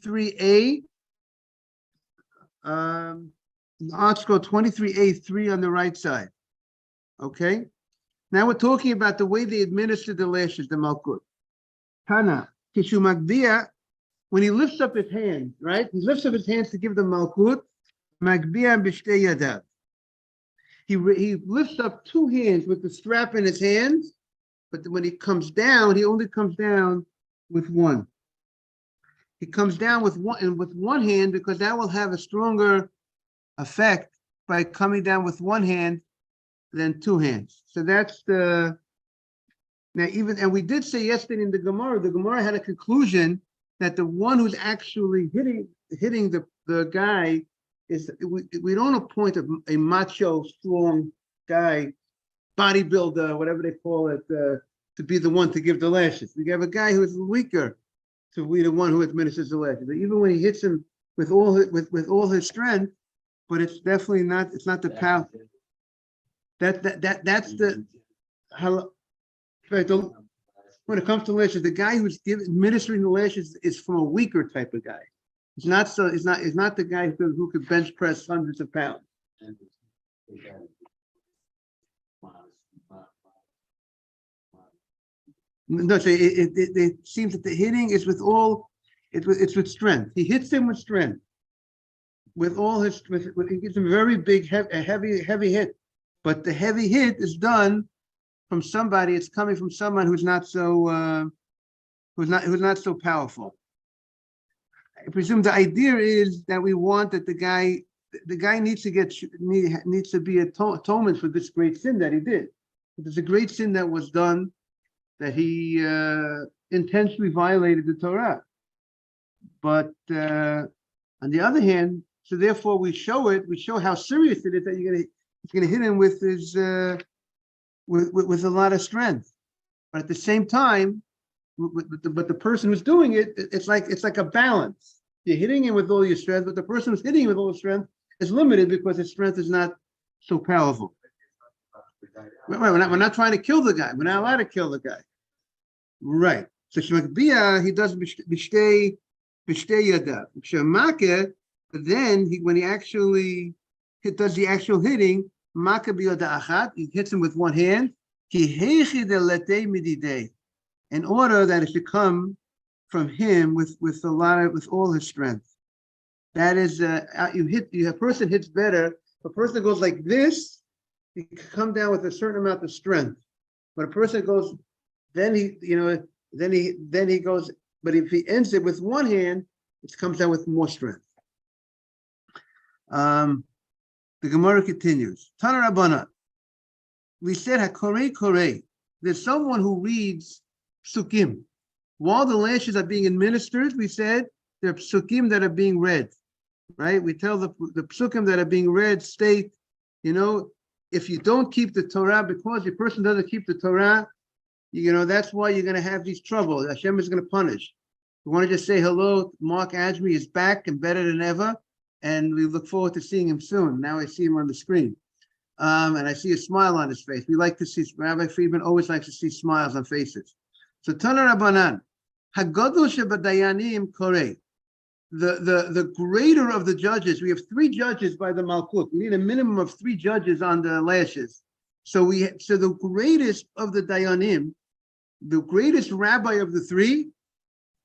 23A. The article 23A, 3 on the right side. Okay. Now we're talking about the way they administer the lashes, the malkut. Tana, Kishu Magbia, when he lifts up his hands, right? He lifts up his hands to give the malkut. Magbia b'shtei yadav. He lifts up two hands with the strap in his hands, but when he comes down, he only comes down with one. He comes down with one hand because that will have a stronger effect by coming down with one hand than two hands. So that's the now and we did say yesterday in the Gemara had a conclusion that the one who's actually hitting the guy is we don't appoint a macho strong guy, bodybuilder, whatever they call it, to be the one to give the lashes. We have a guy who is weaker to be the one who administers the lashes. But even when he hits him with all his strength, but it's definitely not. It's not the power. That's the how. When it comes to lashes, the guy who's administering the lashes is from a weaker type of guy. It's not the guy who could bench press hundreds of pounds. No, so it seems that the hitting is with all, it's with strength. He hits him with strength, with all his, he gives him a very big, heavy hit. But the heavy hit is done from somebody. It's coming from someone who's not so powerful. I presume the idea is that we want that the guy needs to be atonement for this great sin that he did. There's a great sin that was done, that he intentionally violated the Torah. But on the other hand, so therefore we show how serious it is that he's gonna hit him with his with a lot of strength. But at the same time, but the person who's doing it, it's like a balance. You're hitting him with all your strength, but the person who's hitting him with all the strength is limited because his strength is not so powerful. We're not trying to kill the guy. We're not allowed to kill the guy. Right. So Shmakbia, he does b'shtei yadav. Shemake, then when he actually does the actual hitting, maka b'yada achat, he hits him with one hand. Ki heichi deletei mididei, in order that it should come from him with all his strength. That is, a person hits better. A person goes like this, he can come down with a certain amount of strength. But a person goes, then he goes. But if he ends it with one hand, it comes down with more strength. The Gemara continues. Tana Rabbana. We said hakorei korei. There's someone who reads psukim. While the lashes are being administered, we said there are psukim that are being read, right? We tell the psukim that are being read state, if you don't keep the Torah, because your person doesn't keep the Torah, that's why you're going to have these troubles. Hashem is going to punish. We want to just say hello. Mark Ajmi is back and better than ever, and we look forward to seeing him soon. Now I see him on the screen. And I see a smile on his face. We like to see, Rabbi Friedman always likes to see smiles on faces. So Tana Rabbanan, Hagadol Shebadayanim Korei. The greater of the judges, we have 3 judges by the Malkut. We need a minimum of 3 judges on the lashes. So the greatest of the Dayanim, the greatest rabbi of the 3,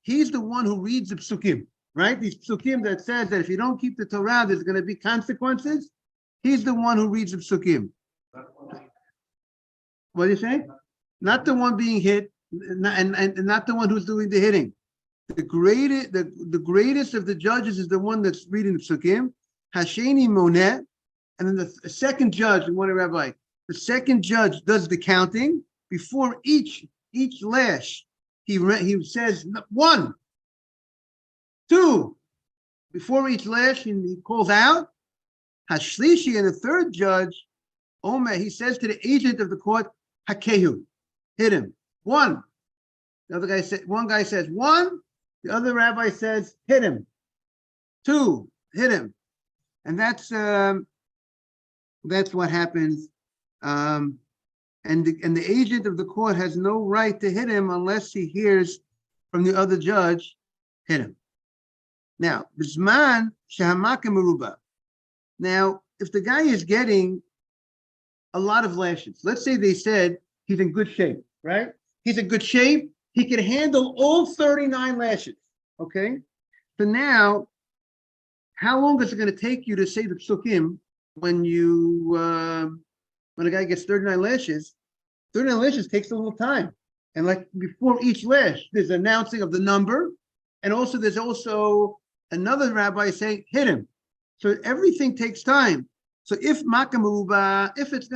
he's the one who reads the psukim, right? These psukim that says that if you don't keep the Torah, there's going to be consequences. He's the one who reads the psukim. What do you say? Not the one being hit, and not the one who's doing the hitting. The greatest of the judges is the one that's reading the psukim. Hasheni Monet, and then the second judge, one rabbi, the second judge does the counting before each lash. He says 1, 2. Before each lash, he calls out. Hashlishi, and the third judge, Omer, he says to the agent of the court, Hakehu, hit him. 1. The other guy said, one guy says 1. The other rabbi says, hit him. 2, hit him. And that's what happens. And the agent of the court has no right to hit him unless he hears from the other judge, hit him. Now, Bisman Shahamaka Meruba. Now, if the guy is getting a lot of lashes, let's say they said he's in good shape, right? He's in good shape. He can handle all 39 lashes. Okay. So now, how long is it going to take you to say the psukim when when a guy gets 39 lashes? 39 lashes takes a little time. And like before each lash, there's announcing of the number. And also there's also another rabbi saying, hit him. So everything takes time. So if makamuba, if there's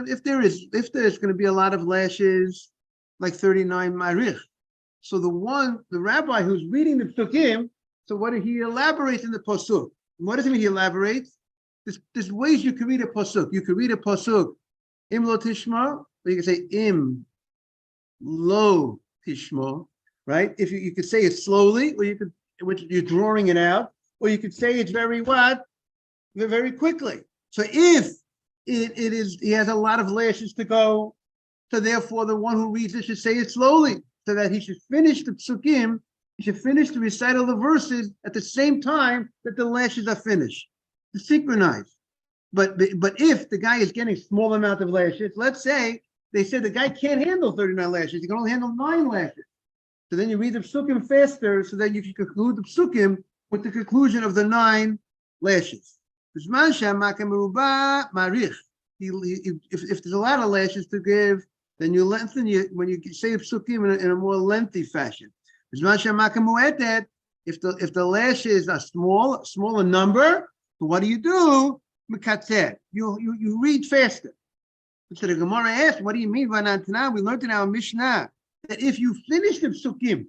going to be a lot of lashes, like 39 marich. So the rabbi who's reading the psukim, so what did he elaborate in the pasuk? What does it mean he elaborates? There's ways you can read a pasuk. You can read a pasuk, im lo tishma, or you can say im lo tishma, right? If you could say it slowly, or you could, which you're drawing it out, or you could say it's very quickly. So if it is, he has a lot of lashes to go, so therefore the one who reads it should say it slowly, so that he should finish the psukim, he should finish the recital of the verses at the same time that the lashes are finished, to synchronize. But if the guy is getting a small amount of lashes, let's say they said the guy can't handle 39 lashes, he can only handle 9 lashes. So then you read the psukim faster so that you can conclude the psukim with the conclusion of the 9 lashes. If there's a lot of lashes to give, then you lengthen when you say psukim in a more lengthy fashion. If the lashes are smaller number, so what do? You read faster. So the Gemara asked, what do you mean by Nantana? We learned in our Mishnah that if you finish the psukim,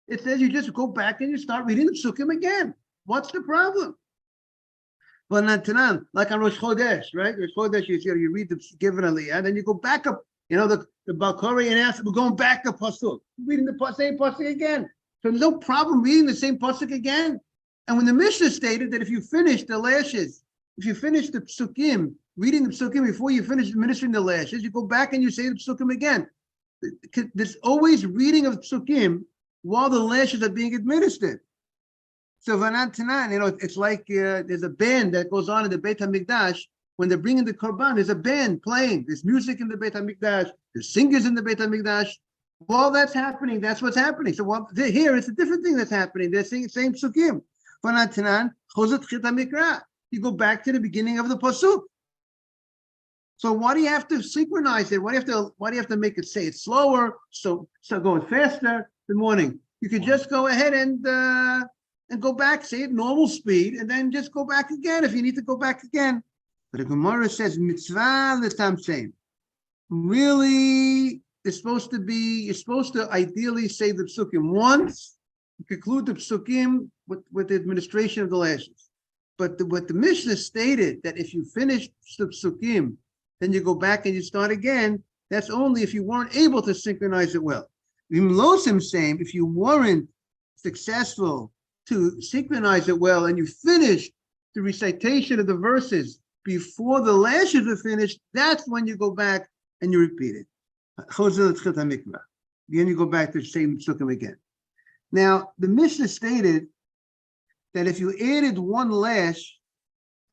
it says you just go back and you start reading the psukim again. What's the problem? Well, Nantanan, like on Rosh Chodesh, right? Rosh Chodesh, you read the given aliyah, and then you go back up. You know, the Balkori and Asa, we're going back to pasuk, reading the same pasuk again. So there's no problem reading the same pasuk again. And when the Mishnah stated that if you finish the lashes, if you finish the psukim, reading the psukim before you finish administering the lashes, you go back and you say the psukim again. There's always reading of psukim while the lashes are being administered. So Vanantanan, it's like there's a band that goes on in the Beit HaMikdash. When they're bringing the korban, there's a band playing. There's music in the Beit HaMikdash. There's singers in the Beit HaMikdash. While that's happening, that's what's happening. So while here, it's a different thing that's happening. They're singing the same psukim. Vanantanan, chozet chit hamikra. You go back to the beginning of the pasuk. So why do you have to synchronize it? Why do you have to make it say it slower? So going faster. Good morning. You could just go ahead and go back, say it normal speed, and then just go back again if you need to go back again. But the Gemara says mitzvah l'tamsein. Really, you're supposed to ideally say the psukim once, conclude the psukim with the administration of the lashes. But what the Mishnah stated, that if you finish the psukim, then you go back and you start again, that's only if you weren't able to synchronize it well. If you weren't successful to synchronize it well and you finish the recitation of the verses before the lashes are finished, that's when you go back and you repeat it. Then you go back to the same psukim again. Now, the Mishnah stated that if you added 1 lash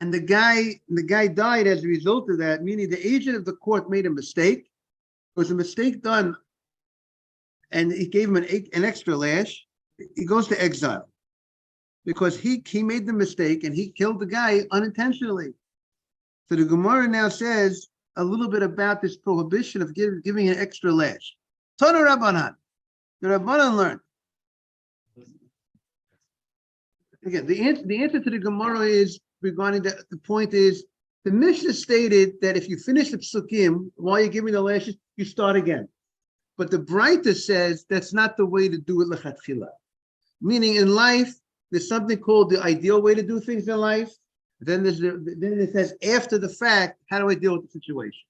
and the guy died as a result of that, meaning the agent of the court made a mistake, there was a mistake done, and he gave him an extra lash, he goes to exile because he made the mistake and he killed the guy unintentionally. So the Gemara now says a little bit about this prohibition of giving an extra lash. Tana Rabbanan. The Rabbanan learned. Again, the answer to the Gemara is regarding that. The point is, the Mishnah stated that if you finish the psukim while you're giving the lashes, you start again. But the Breita says that's not the way to do it lechatchila. Meaning, in life, there's something called the ideal way to do things in life. Then it says after the fact, how do I deal with the situation?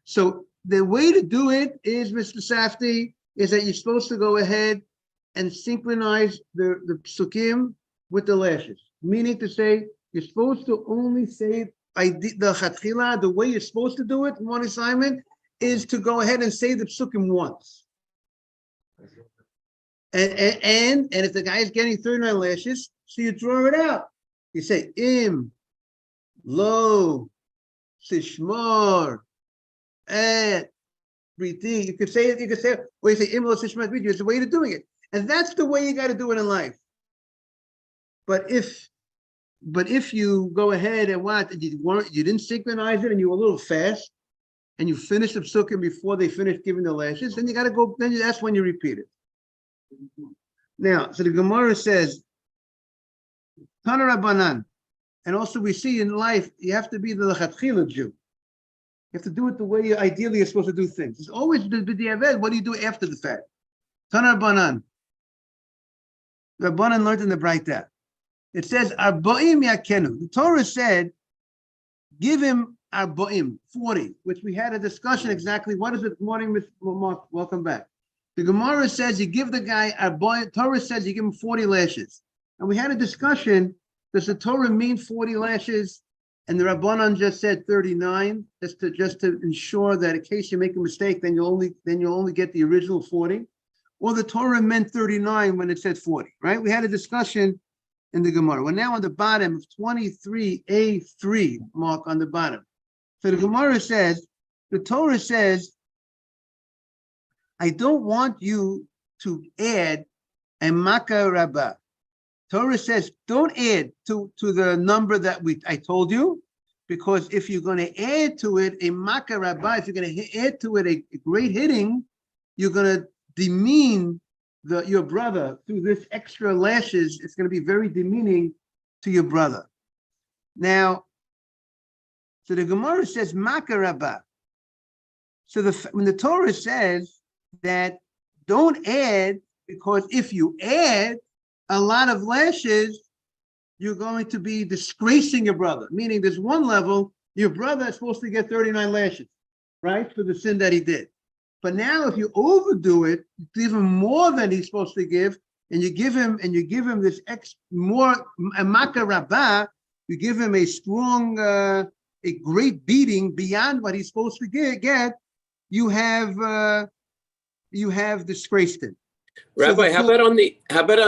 So the way to do it is, Mr. Safdie, is that you're supposed to go ahead and synchronize the psukim with the lashes. Meaning to say, you're supposed to only say the chatchila, the way you're supposed to do it in one assignment is to go ahead and say the psukim once. And if the guy is getting 39 lashes, So you draw it out. You say im, lo, tishmor, et, everything. You could say it, or you say im, lo, tishmor, et. It's a way of doing it. And that's the way you got to do it in life. But if you go ahead and you didn't synchronize it and you were a little fast and you finished the psukim before they finished giving the lashes, then you got to go, that's when you repeat it. Now, so the Gemara says, Tana Rabbanan, and also we see in life, you have to be the lechatchila Jew. You have to do it the way you ideally are supposed to do things. It's always the b'diavad. What do you do after the fact? Tana Rabbanan. Rabbanan learned in the Braita. It says, Arba'im yakenu. The Torah said, give him Arba'im, 40, which we had a discussion exactly. What is it? Good morning, Ms. Mark. Welcome back. The Gemara says you give the guy Arba'im. Torah says you give him 40 lashes. And we had a discussion. Does the Torah mean 40 lashes? And the Rabbanan just said 39, just to ensure that in case you make a mistake, then you'll only get the original 40. Or the Torah meant 39 when it said 40, right? We had a discussion in the Gemara. We're now on the bottom of 23a3, Mark, on the bottom. So the Gemara says, the Torah says, I don't want you to add a Makkah Rabbah. Torah says, don't add to the number that I told you, because if you're going to add to it a Makkah Rabbah, if you're going to add to it a great hitting, you're going to demean your brother through this extra lashes. It's going to be very demeaning to your brother. Now, so the Gemara says Makkah Rabbah. So when the Torah says that don't add, because if you add a lot of lashes, you're going to be disgracing your brother. Meaning there's one level, your brother is supposed to get 39 lashes, right? For the sin that he did. But now if you overdo it, you give him more than he's supposed to give, and you give him this a Makkah Rabbah, you give him a strong, a great beating beyond what he's supposed to get, you have disgraced him. Rabbi, how about on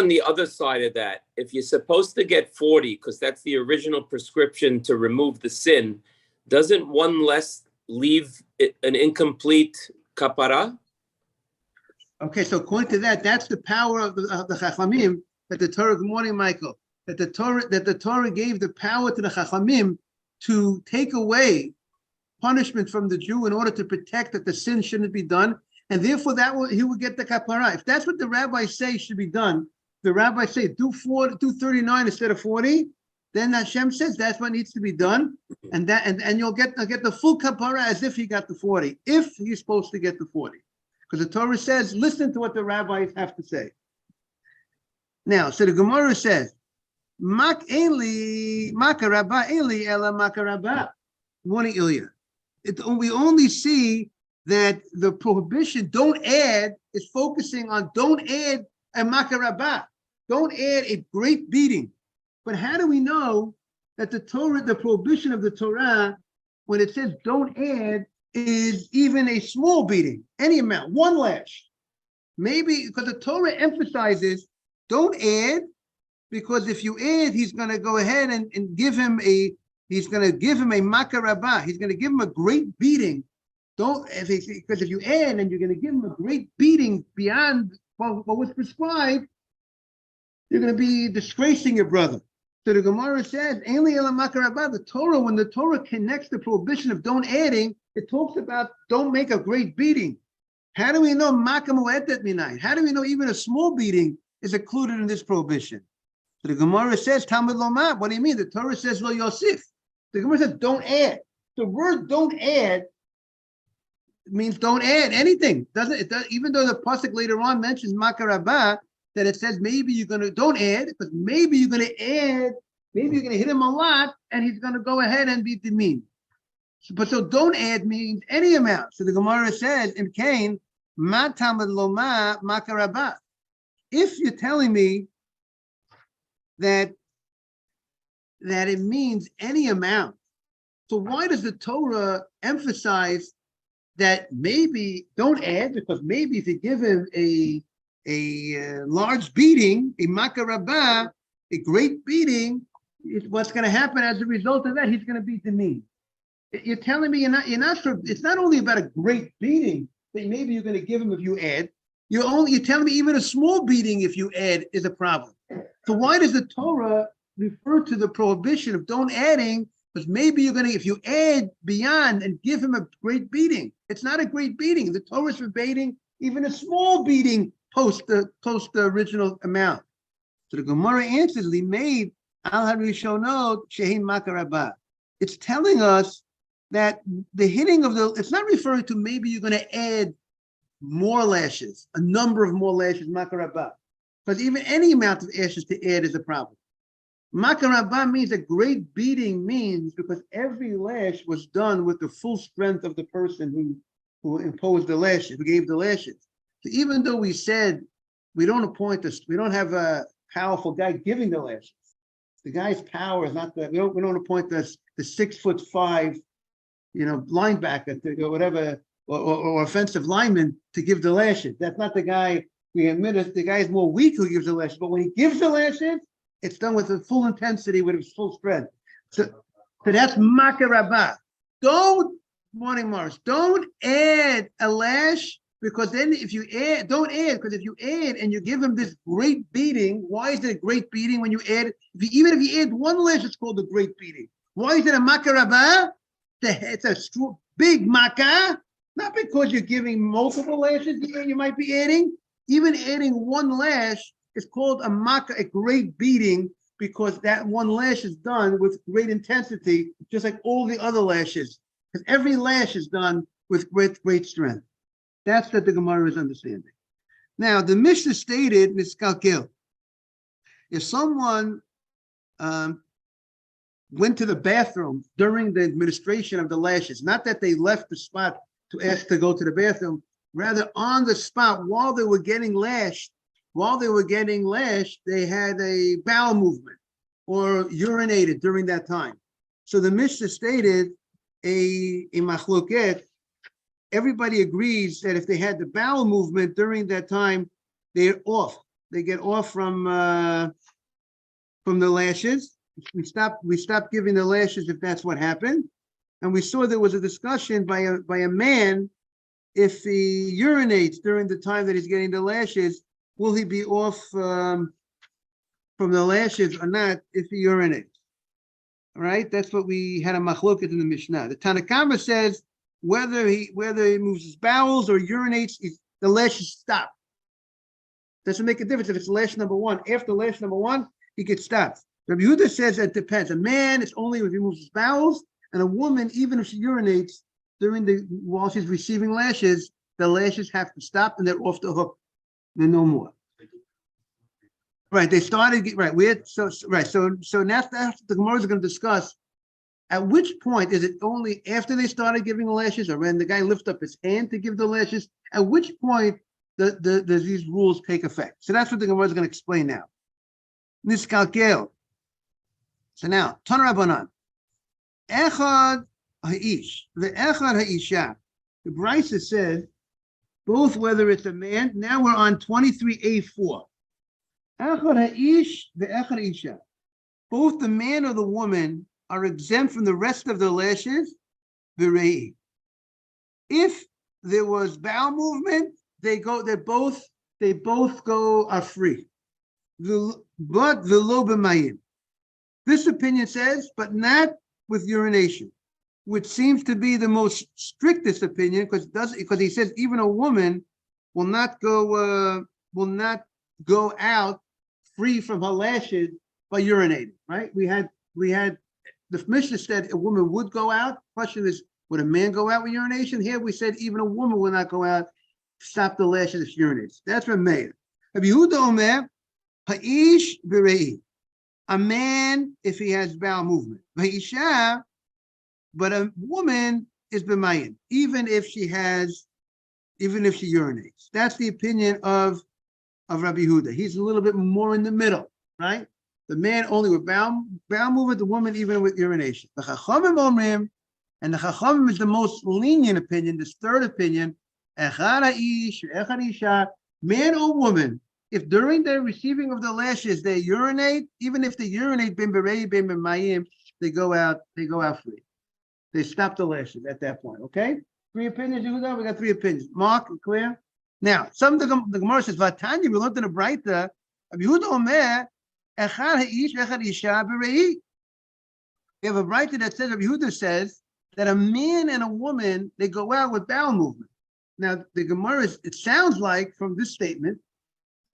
the other side of that? If you're supposed to get 40, because that's the original prescription to remove the sin, doesn't one less leave an incomplete kapara? Okay, so according to that, that's the power of the Chachamim, that the Torah, good morning, Michael, that the Torah gave the power to the Chachamim to take away punishment from the Jew in order to protect that the sin shouldn't be done. And therefore, he will get the kapara. If that's what the rabbis say should be done, the rabbis say do 39 instead of 40. Then Hashem says that's what needs to be done, and you'll get the full kapara as if he got the 40, if he's supposed to get the 40, because the Torah says listen to what the rabbis have to say. Now, so the Gemara says, "Mak eli makarabah eli ela makarabah." Morning, Ilya. We only see that the prohibition, don't add, is focusing on don't add a makarabah, don't add a great beating. But how do we know that the Torah, the prohibition of the Torah, when it says don't add, is even a small beating, any amount, one lash? Maybe because the Torah emphasizes don't add, because if you add, he's going to go ahead and give him a makarabah. He's going to give him a great beating. Because if you add and you're going to give him a great beating beyond what was prescribed, you're going to be disgracing your brother. So the Gemara says, the Torah, when the Torah connects the prohibition of don't adding, it talks about don't make a great beating. How do we know how do we know even a small beating is included in this prohibition? So the Gemara says, Talmud Lomar, what do you mean? The Torah says, Lo Yosef. The Gemara says, don't add. The word don't add means don't add anything. Even though the pasuk later on mentions makarabah, that it says maybe you're gonna don't add, but maybe you're gonna add, maybe you're gonna hit him a lot, and he's gonna go ahead and be demeaned. So don't add means any amount. So the Gemara says in Cain, ma tamad loma makarabah. If you're telling me that it means any amount, so why does the Torah emphasize that maybe don't add? Because maybe if you give him a large beating, a makarabah, a great beating, what's going to happen as a result of that? He's going to be demeaned. You're telling me you're not sure. It's not only about a great beating that maybe you're going to give him if you add. You're telling me even a small beating if you add is a problem. So why does the Torah refer to the prohibition of don't adding? Because maybe you're going to, if you add beyond and give him a great beating, it's not a great beating. The Torah is forbidding even a small beating post the original amount. So the Gemara answers, "Limeid al harishonot shehin makarabah." It's telling us that the hitting of it's not referring to maybe you're going to add more lashes, a number of more lashes, makarabah. Because even any amount of lashes to add is a problem. Makarabah means a great beating means because every lash was done with the full strength of the person who imposed the lashes, who gave the lashes. So even though we said we don't have a powerful guy giving the lashes. The guy's power is not that we don't appoint the 6'5", linebacker or whatever or offensive lineman to give the lashes. That's not the guy. We admit it. The guy is more weak who gives the lashes, but when he gives the lashes, it's done with the full intensity, with his full strength. So that's makarabah. Morning, Morris. Don't add a lash because then if you add, don't add because if you add and you give him this great beating, why is it a great beating when you add? Even if you add one lash, it's called a great beating. Why is it a makarabah? It's a big makah, not because you're giving multiple lashes. You might be adding. Even adding one lash is called a makah, a great beating, because that one lash is done with great intensity, just like all the other lashes. Because every lash is done with great strength. That's what the Gemara is understanding. Now, the Mishnah stated, Niskalkel, if someone went to the bathroom during the administration of the lashes, not that they left the spot to ask to go to the bathroom, rather on the spot while they were getting lashed, they had a bowel movement or urinated during that time. So the Mishnah stated a machloket. Everybody agrees that if they had the bowel movement during that time, they're off. They get off from the lashes. We stopped giving the lashes if that's what happened. And we saw there was a discussion by a man, if he urinates during the time that he's getting the lashes, will he be off from the lashes or not if he urinates? All right, that's what we had a machloket in the Mishnah. The Tanakama says whether he moves his bowels or urinates, the lashes stop. Doesn't make a difference if it's lash number one. After lash number one, he gets stopped. Rabbi Yehuda says it depends. A man, it's only if he moves his bowels, and a woman, even if she urinates while she's receiving lashes, the lashes have to stop and they're off the hook. They're no more. Right. They started right. So now that's the Gemara is going to discuss. At which point is it only after they started giving the lashes, or when the guy lifts up his hand to give the lashes? At which point does these rules take effect? So that's what the Gemara is going to explain now. Niskalkel. So now, Tana Rabbanan. Echad ha'ish, the echad ha'isha. The Brisa says both whether it's a man. Now we're on 23a4. Echad ha'ish, the echad ha'isha. Both the man or the woman are exempt from the rest of the lashes. V'rei. If there was bowel movement, they both are free. But v'lo b'mayim. This opinion says, but not with urination, which seems to be the most strictest opinion, because he says even a woman will not go out free from her lashes by urinating. Right? We had the Mishnah said a woman would go out. Question is, would a man go out with urination? Here we said even a woman will not go out, stop the lashes if she urinates. That's from Meir. Rabbi Yehuda Omer, ha'ish v'rei. A man if he has bowel movement. V'isha, but a woman is b'mayin, even if she urinates. That's the opinion of Rabbi Yehuda. He's a little bit more in the middle, right? The man only with bowel movement, the woman even with urination. The Chachamim omrim, and the Chachamim is the most lenient opinion, this third opinion, echad ha'ish, echad isha, man or woman, if during the receiving of the lashes they urinate, even if they urinate bim berei bim b'mayim, they go out free. They stop the lashes at that point. Okay, 3 opinions. Yehuda, we got 3 opinions. Mark, clear? Now, some of the Gemara says, "Vatanya, we learned in the Braita, Yehuda Omer, echad ha'ish echad isha berei." We have a Braita that says, Yehuda says that a man and a woman, they go out with bowel movement. Now, the Gemara it sounds like from this statement,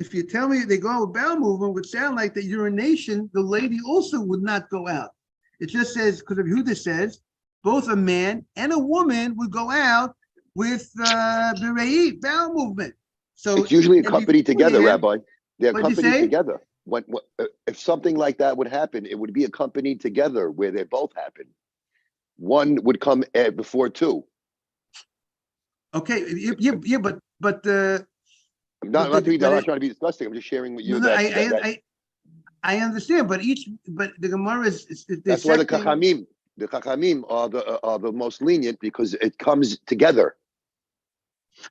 if you tell me they go out with bowel movement, would sound like the urination, the lady also would not go out. It just says, because of Yehuda says, both a man and a woman would go out with berei, bowel movement. So it's usually accompanied together, Rabbi. They're What'd you accompanied say? together. If something like that would happen, it would be accompanied together where they both happen. One would come before two. Okay, yeah, but I'm not trying to be disgusting. I'm just sharing with you I understand, but the Gemara is that's why the Chachamim are the most lenient, because it comes together.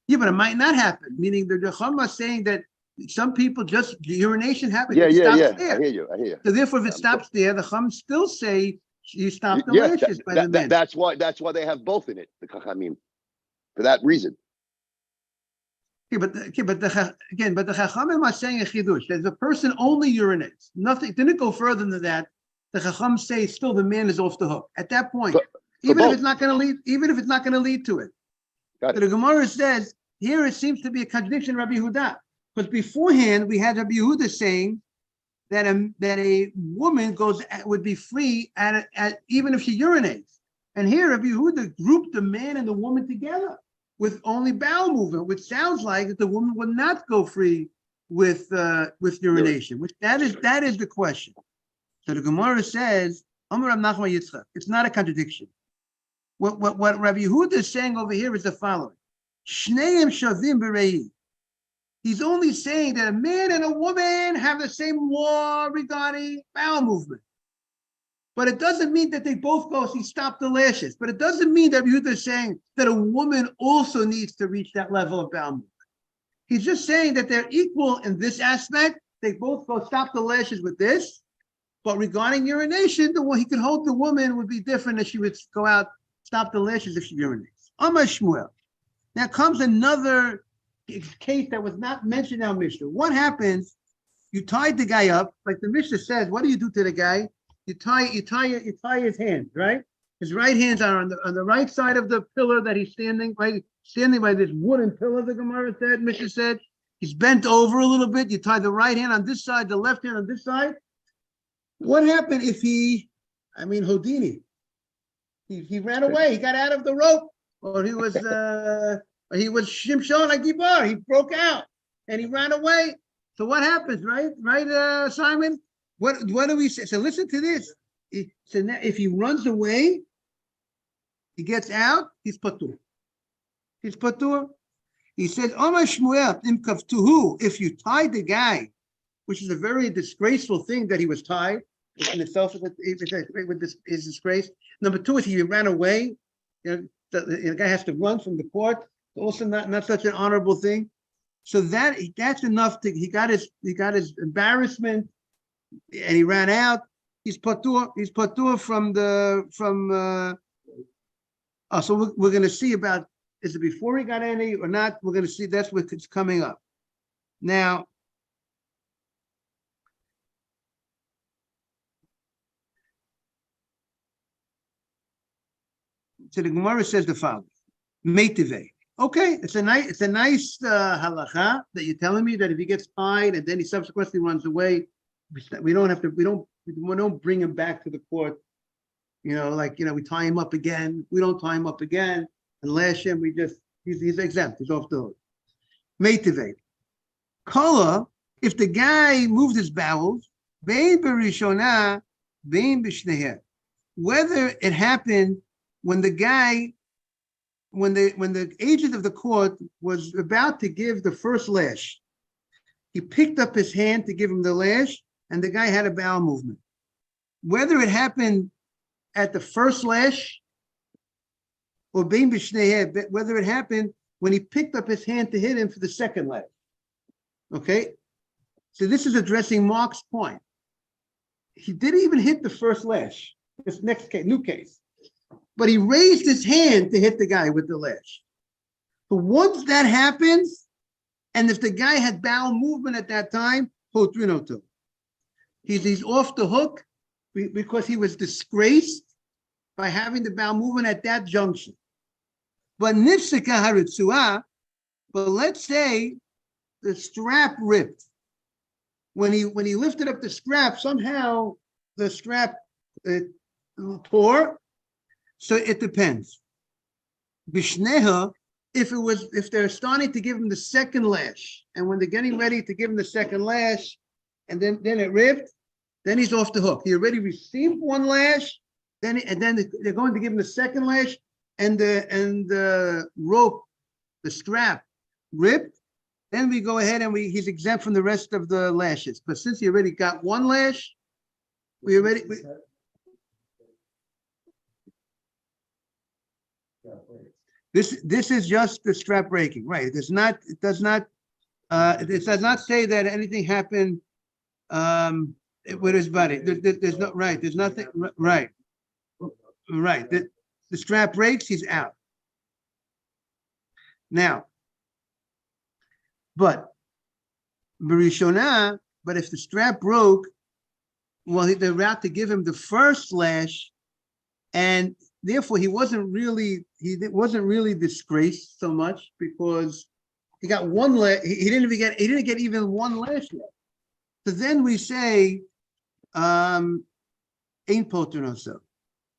Yeah, but it might not happen. Meaning the Chacham is saying that some people just urination happens. Yeah. There. I hear you. So therefore, if it stops there, the Chacham still say you stop the lashes by the men. That's why they have both in it, the Chachamim, for that reason. But the Chachamim are saying a chidush. There's a person only urinates. Nothing didn't go further than that. The Chacham say still the man is off the hook at that point, even if it's not going to lead to it. So the Gemara says here it seems to be a contradiction, Rabbi Yehuda, because beforehand we had Rabbi Yehuda saying that a woman would be free at even if she urinates, and here Rabbi Yehuda grouped the man and the woman together with only bowel movement, which sounds like that the woman would not go free with urination. Which that is the question. So the Gemara says, Amar Rav Nachman Yitzchak, it's not a contradiction. What Rabbi Yehuda is saying over here is the following: Shneim shavim berei. He's only saying that a man and a woman have the same law regarding bowel movement. But it doesn't mean that they both go, he stopped the lashes. But it doesn't mean that Yehuda is saying that a woman also needs to reach that level of bowel movement. He's just saying that they're equal in this aspect. They both go stop the lashes with this. But regarding urination, the one he could hold the woman would be different if she would go out, stop the lashes if she urinates. Amar Shmuel. Now comes another case that was not mentioned in our Mishnah. What happens? You tied the guy up, like the Mishnah says. What do you do to the guy? You tie his hands, right? His right hands are on the right side of the pillar that he's standing by this wooden pillar. The Gemara said, Mishnah said, he's bent over a little bit. You tie the right hand on this side, the left hand on this side. What happened if Houdini? He ran away. He got out of the rope, or he was Shimshon Agibar. He broke out and he ran away. So what happens, right, Simon? What do we say? So listen to this. So now if he runs away, he gets out, he's patur. He's patur. He says, Omar Shmuel, im kaftuhu, if you tied the guy, which is a very disgraceful thing that he was tied, which in itself is disgrace. Number two is he ran away. The guy has to run from the court. Also not such an honorable thing. So that's enough to he got his embarrassment and he ran out. He's patur from so we're going to see about, is it before he got any or not? We're going to see. That's what's coming up now. So the Gemara says the following: Meitive. Okay, it's a nice halacha that you're telling me that if he gets tied and then he subsequently runs away, we don't bring him back to the court. We tie him up again. We don't tie him up again and lash him. He's exempt. He's off the hook. Meitive. Kala, if the guy moved his bowels, bein b'rishona, bein b'shneher. Whether it happened when the agent of the court was about to give the first lash, he picked up his hand to give him the lash, and the guy had a bowel movement. Whether it happened at the first lash or bein b'shneher, whether it happened when he picked up his hand to hit him for the second lash. Okay, So this is addressing Mark's point. He didn't even hit the first lash, this next case, new case. But he raised his hand to hit the guy with the lash. But once that happens, and if the guy had bowel movement at that time, he's off the hook because he was disgraced by having the bowel movement at that junction. But nifsika haritzua, but let's say the strap ripped. When he lifted up the strap, somehow the strap tore. So it depends. Bishneha, if they're starting to give him the second lash, and when they're getting ready to give him the second lash, and then it ripped, then he's off the hook. He already received one lash, then they're going to give him the second lash, and the rope, the strap ripped. Then we go ahead and he's exempt from the rest of the lashes. But since he already got one lash, this is just the strap breaking, right? It does not say that anything happened with his body. There's no right. There's nothing right. Right. The strap breaks, he's out. Now, but Barishona, but if the strap broke, well, they're about to give him the first lash, and therefore he wasn't really disgraced so much because he got one lash. He didn't get even one lash yet. So then we say, ain't poter also.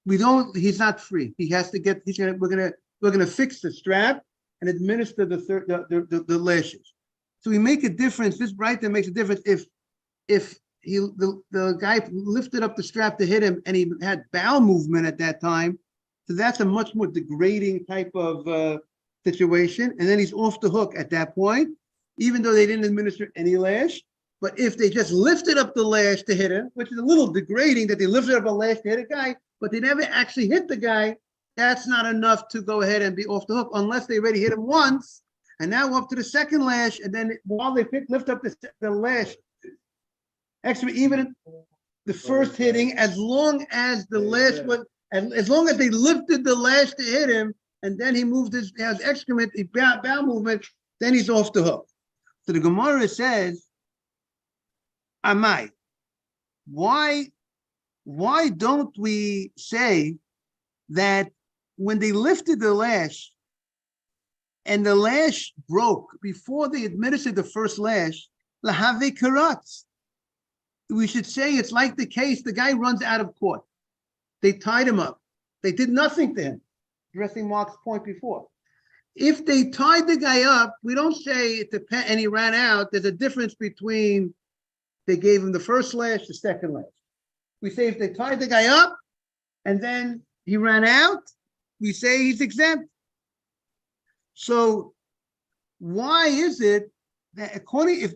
He's not free. He has to get. We're gonna fix the strap and administer the lashes. So we make a difference. This brighter makes a difference if the guy lifted up the strap to hit him and he had bowel movement at that time. So that's a much more degrading type of situation. And then he's off the hook at that point, even though they didn't administer any lash. But if they just lifted up the lash to hit him, which is a little degrading that they lifted up a lash to hit a guy, but they never actually hit the guy, that's not enough to go ahead and be off the hook unless they already hit him once. And now up to the second lash, and then while they lift up the lash, actually even the first hitting, as long as the lash was, and as long as they lifted the lash to hit him, and then he moved his excrement, bowel movement, then he's off the hook. So the Gemara says, Amai, why don't we say that when they lifted the lash and the lash broke before they administered the first lash, lahave karatz? We should say it's like the case, the guy runs out of court. They tied him up. They did nothing to him, addressing Mark's point before. If they tied the guy up, we don't say it depends, and he ran out. There's a difference between they gave him the first lash, the second lash. We say if they tied the guy up and then he ran out, we say he's exempt. So why is it that according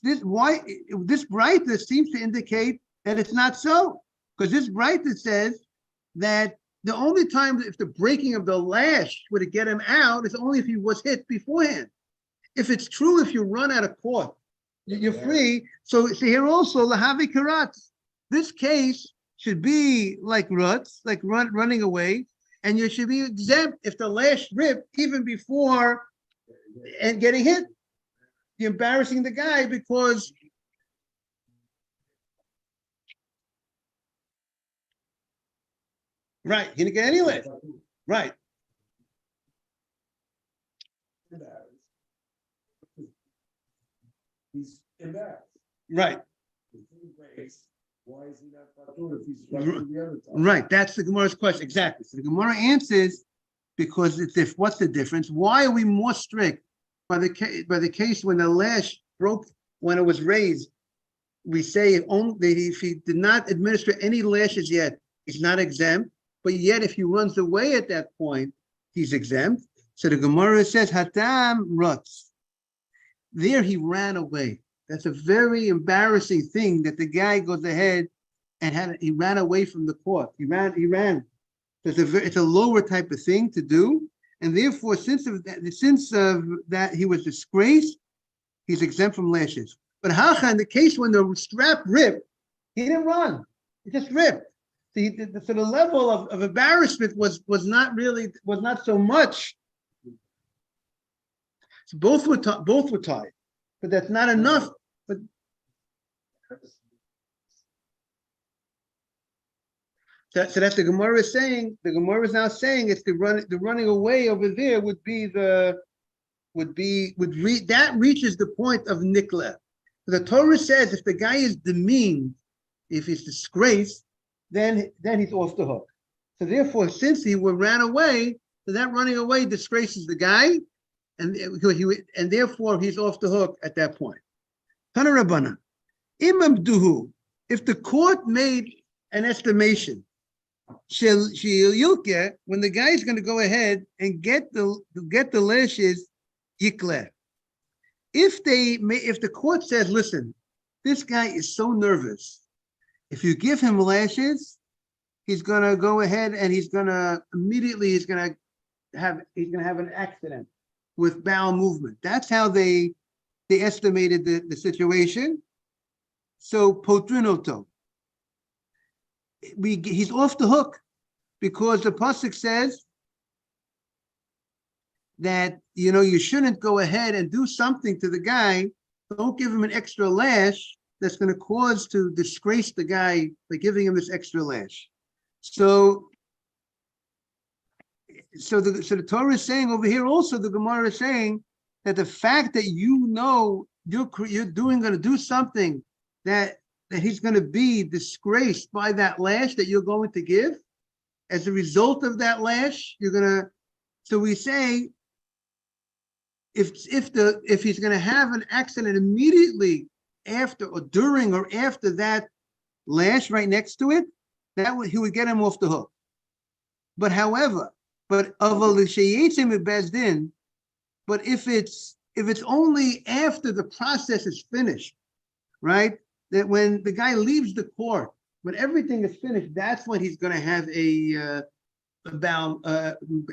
this brightness seems to indicate that it's not so? Because this brightness says that the only time if the breaking of the lash would get him out is only if he was hit beforehand. If it's true, if you run out of court, you're free. So here also, lahavi karatz. This case should be like ruts, like running away, and you should be exempt if the lash ripped even before and getting hit. You're embarrassing the guy because right, he didn't get any lash. Right. He's embarrassed. Right. Why is he not patur if he's striking the other time? Right. That's the Gemara's question. Exactly. So the Gemara answers because it's if what's the difference? Why are we more strict by the case when the lash broke when it was raised? We say if he did not administer any lashes yet, he's not exempt. But yet, if he runs away at that point, he's exempt. So the Gemara says, Hatam ruts. There he ran away. That's a very embarrassing thing that the guy goes ahead and he ran away from the court. He ran. It's a lower type of thing to do. And therefore, since of that he was disgraced, he's exempt from lashes. But Hacha, in the case when the strap ripped, he didn't run. It just ripped. So the level of embarrassment was not so much. So both were tied, but that's not enough. But so that's the Gemara is saying. The Gemara is now saying it's the running away over there would reaches the point of nikla. The Torah says if the guy is demeaned, if he's disgraced, then he's off the hook. So therefore, since he ran away, so that running away disgraces the guy, and therefore he's off the hook at that point. Tana Rabbana, Imam Duhu, if the court made an estimation, when the guy is going to go ahead and get the lashes, yikle. If the court says, listen, this guy is so nervous, if you give him lashes, he's going to go ahead and he's going to have an accident with bowel movement. That's how they estimated the situation. So potrinoto, he's off the hook because the pasuk says that you shouldn't go ahead and do something to the guy. Don't give him an extra lash that's going to cause to disgrace the guy by giving him this extra lash. So the Torah is saying over here also, the Gemara is saying that the fact that you're going to do something that he's going to be disgraced by that lash that you're going to give, as a result of that lash, so we say if he's going to have an accident immediately after or during or after that lash right next to it, he would get him off the hook. But if it's only after the process is finished, right? That when the guy leaves the court, when everything is finished, that's when he's going to have a bowel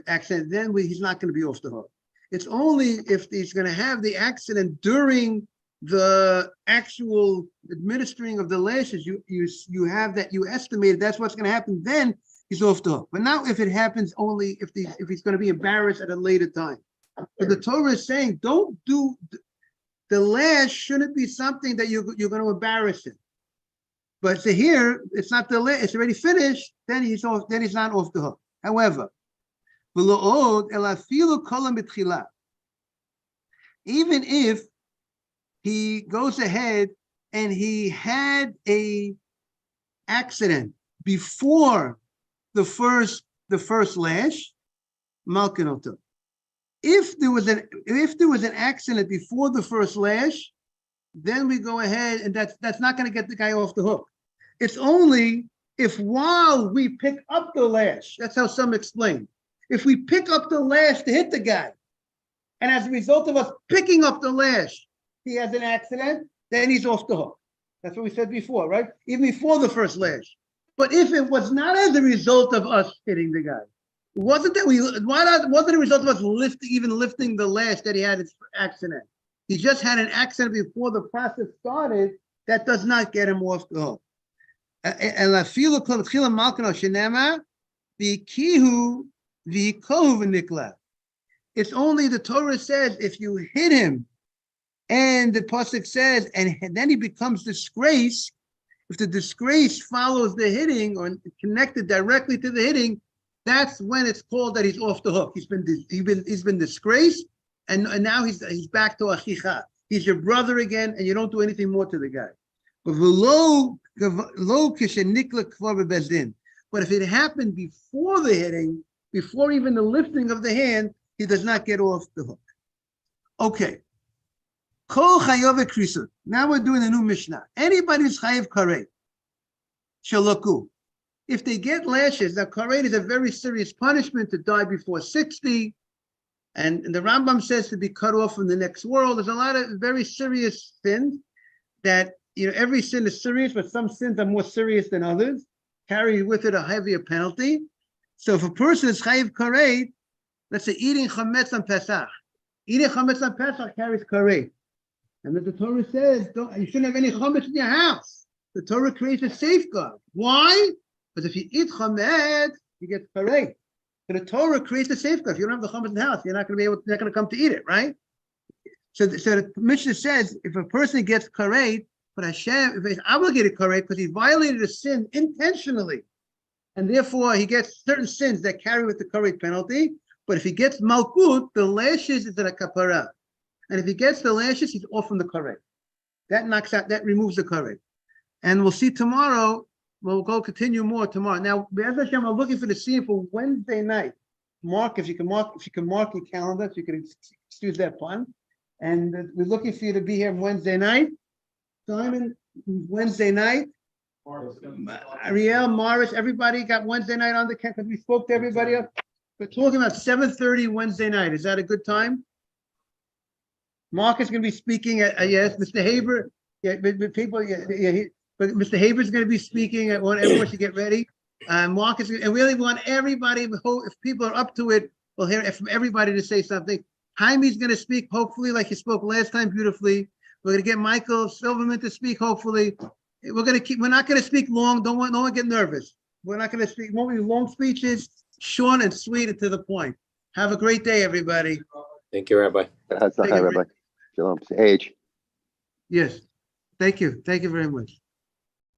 accident. Then he's not going to be off the hook. It's only if he's going to have the accident during the actual administering of the lashes, you have that, you estimated that's what's going to happen, then he's off the hook. But now if it happens only if he's going to be embarrassed at a later time. But the Torah is saying, don't do, the lash shouldn't be something that you're going to embarrass him. But so here, it's not the lash, it's already finished, then he's not off the hook. However, even if he goes ahead and he had a accident before the first lash, malkinoto. If there was an accident before the first lash, then we go ahead, and that's not going to get the guy off the hook. It's only if while we pick up the lash, that's how some explain. If we pick up the lash to hit the guy, and as a result of us picking up the lash, he has an accident, then he's off the hook. That's what we said before, right? Even before the first lash. But if it was not as a result of us hitting the guy, wasn't a result of us lifting the lash that he had his accident. He just had an accident before the process started. That does not get him off the hook. It's only the Torah says if you hit him, and the pasuk says, and then he becomes disgraced. If the disgrace follows the hitting or connected directly to the hitting, that's when it's called that he's off the hook. He's been disgraced, and now he's back to achicha. He's your brother again, and you don't do anything more to the guy. But if it happened before the hitting, before even the lifting of the hand, he does not get off the hook. Okay. Now we're doing a new Mishnah. Anybody who's chayiv karet, shalaku. If they get lashes, now karet is a very serious punishment, to die before 60. And the Rambam says to be cut off from the next world. There's a lot of very serious sins that, every sin is serious, but some sins are more serious than others, carry with it a heavier penalty. So if a person is chayiv karet, let's say eating chametz on Pesach. Eating chametz on Pesach carries karet. And that the Torah says, you shouldn't have any chametz in your house. The Torah creates a safeguard. Why? Because if you eat chametz, you get parade. So the Torah creates a safeguard. If you don't have the chametz in the house, you're not going to come to eat it, right? So the Mishnah says, if a person gets karet, but Hashem, if he's obligated karet because he violated a sin intentionally, and therefore he gets certain sins that carry with the karet penalty. But if he gets malkut, the lashes is a kapara, and if he gets the lashes, he's off from the karet. That knocks out, that removes the karet. And we'll see tomorrow. We'll go continue more tomorrow. Now, Be'ez Hashem, I'm looking for the scene for Wednesday night. If you can mark your calendar, if you can excuse that pun. And we're looking for you to be here Wednesday night. Simon, Wednesday night. Ariel, Morris, everybody got Wednesday night on the camp because we spoke to everybody else. We're talking about 7:30 Wednesday night. Is that a good time? Mark is going to be speaking at, yes, Mr. Haber. Yeah, but people, but Mr. Haber is going to be speaking. I want everyone to get ready. Mark is, and we really want everybody, if people are up to it, we'll hear from everybody to say something. Jaime's going to speak, hopefully, like he spoke last time, beautifully. We're going to get Michael Silverman to speak, hopefully. We're not going to speak long. No one get nervous. We're not going to speak, won't be long speeches, short and sweet and to the point. Have a great day, everybody. Thank you, Rabbi. Hi, Rabbi. Shalom. Age. Yes. Thank you. Thank you very much.